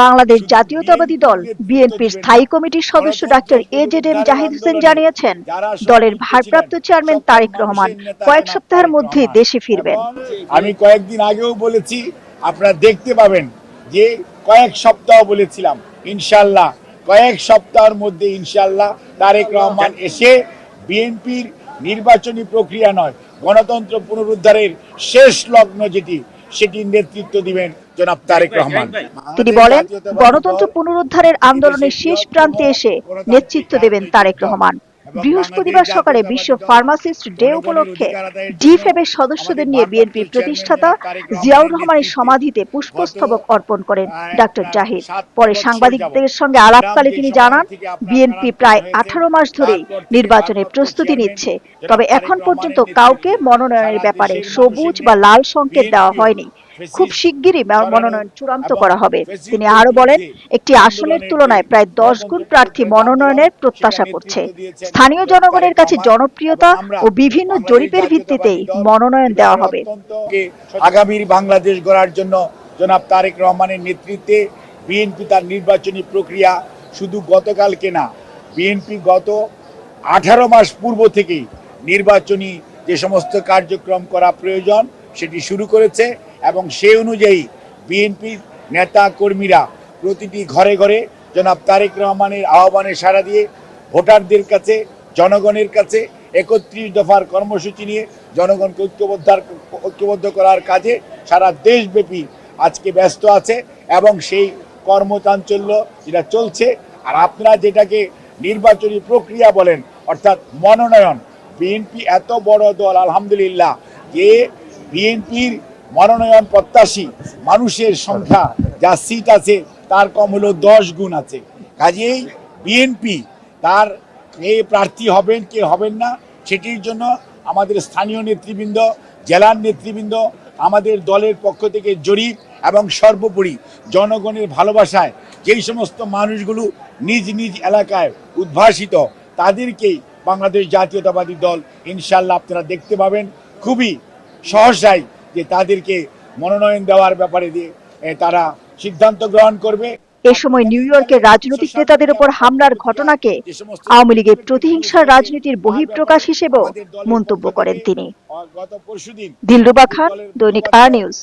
বাংলাদেশ জাতীয়তাবাদী দল বিএনপির স্থায়ী কমিটির সদস্য ডাক্তার এজেডএম জাহিদ হোসেন জানিয়েছেন, দলের ভারপ্রাপ্ত চেয়ারম্যান তারেক রহমান কয়েক সপ্তাহের মধ্যে দেশে ফিরবেন। আমি কয়েকদিন আগেও বলেছি, আপনারা দেখতে পাবেন যে কয়েক সপ্তাহ বলেছিলাম, ইনশাআল্লাহ কয়েক সপ্তাহের মধ্যে ইনশাআল্লাহ তারেক রহমান এসে বিএনপির নির্বাচনী প্রক্রিয়া নয়, গণতন্ত্র পুনরুদ্ধারের শেষ লগ্ন সেটির নেতৃত্ব দিবেন জনাব তারেক রহমান। তিনি বলেন, গণতন্ত্র পুনরুদ্ধারের আন্দোলনের শেষ প্রান্তে এসে নেতৃত্ব দেবেন তারেক রহমান। বৃহস্পতিবার সকালে বিশ্ব ফার্মাসিস্ট ডে উপলক্ষে ডিফ্যাবের সদস্যদের নিয়ে বিএনপির প্রতিষ্ঠাতা জিয়াউর রহমানের সমাধিতে পুষ্পস্তবক অর্পণ করেন ডক্টর জাহিদ। পরে সাংবাদিকদের সঙ্গে আলাপকালে তিনি জানান, বিএনপি প্রায় 18 মাস ধরেই নির্বাচনের প্রস্তুতি নিচ্ছে, তবে এখন পর্যন্ত কাউকে মনোনয়নের ব্যাপারে সবুজ বা লাল সংকেত দেওয়া হয়নি। খুব শিগগিরই মনোনয়ন চূড়ান্ত করা হবে। তিনি আরো বলেন, একটি আসনের তুলনায় প্রায় 10 গুণ প্রার্থী মনোনয়নের প্রত্যাশা করছে। স্থানীয় জনগণের কাছে জনপ্রিয়তা ও বিভিন্ন জরিপের ভিত্তিতেই মনোনয়ন দেওয়া হবে। আগামীর বাংলাদেশ গড়ার জন্য জনাব তারেক রহমানের নেতৃত্বে বিএনপি তার নির্বাচনী প্রক্রিয়া শুধু গতকালকে না, বিএনপি গত 18 মাস পূর্ব থেকেই নির্বাচনী যে সমস্ত কার্যক্রম করা প্রয়োজন সেটি শুরু করেছে এবং সেই অনুযায়ী বিএনপির নেতা কর্মীরা প্রতিটি ঘরে ঘরে জনাব তারেক রহমানের আহ্বানে সাড়া দিয়ে ভোটারদের কাছে, জনগণের কাছে 31 দফার কর্মসূচি নিয়ে জনগণকে ঐক্যবদ্ধ করার কাজে সারা দেশব্যাপী আজকে ব্যস্ত আছে এবং সেই কর্মচাঞ্চল্য যেটা চলছে। আর আপনারা যেটাকে নির্বাচনী প্রক্রিয়া বলেন, অর্থাৎ মনোনয়ন, বিএনপি এত বড় দল আলহামদুলিল্লাহ যে বিএনপির মনোনয়ন প্রত্যাশী মানুষের সংখ্যা যা সিট আছে তার কম হলো 10 গুণ আছে। কাজেই বিএনপি তার কে প্রার্থী হবেন কে হবেন না সেটির জন্য আমাদের স্থানীয় নেতৃবৃন্দ, জেলার নেতৃবৃন্দ, আমাদের দলের পক্ষ থেকে জরিপ এবং সর্বোপরি জনগণের ভালোবাসায় যেই সমস্ত মানুষগুলো নিজ নিজ এলাকায় উদ্ভাসিত তাদেরকেই বাংলাদেশ জাতীয়তাবাদী দল ইনশাআল্লাহ আপনারা দেখতে পাবেন খুবই সহসাই যে তাদেরকে মনোনয়ন দেওয়ার ব্যাপারে দিয়ে তারা সিদ্ধান্ত গ্রহণ করবে। এ সময় নিউ ইয়র্কের রাজনৈতিক নেতাদের উপর হামলার ঘটনাকে আওয়ামী লীগের প্রতিহিংসার রাজনীতির বহিঃপ্রকাশ হিসেবেও মন্তব্য করেন তিনি। দিলরুবা খান, দৈনিক আর নিউজ।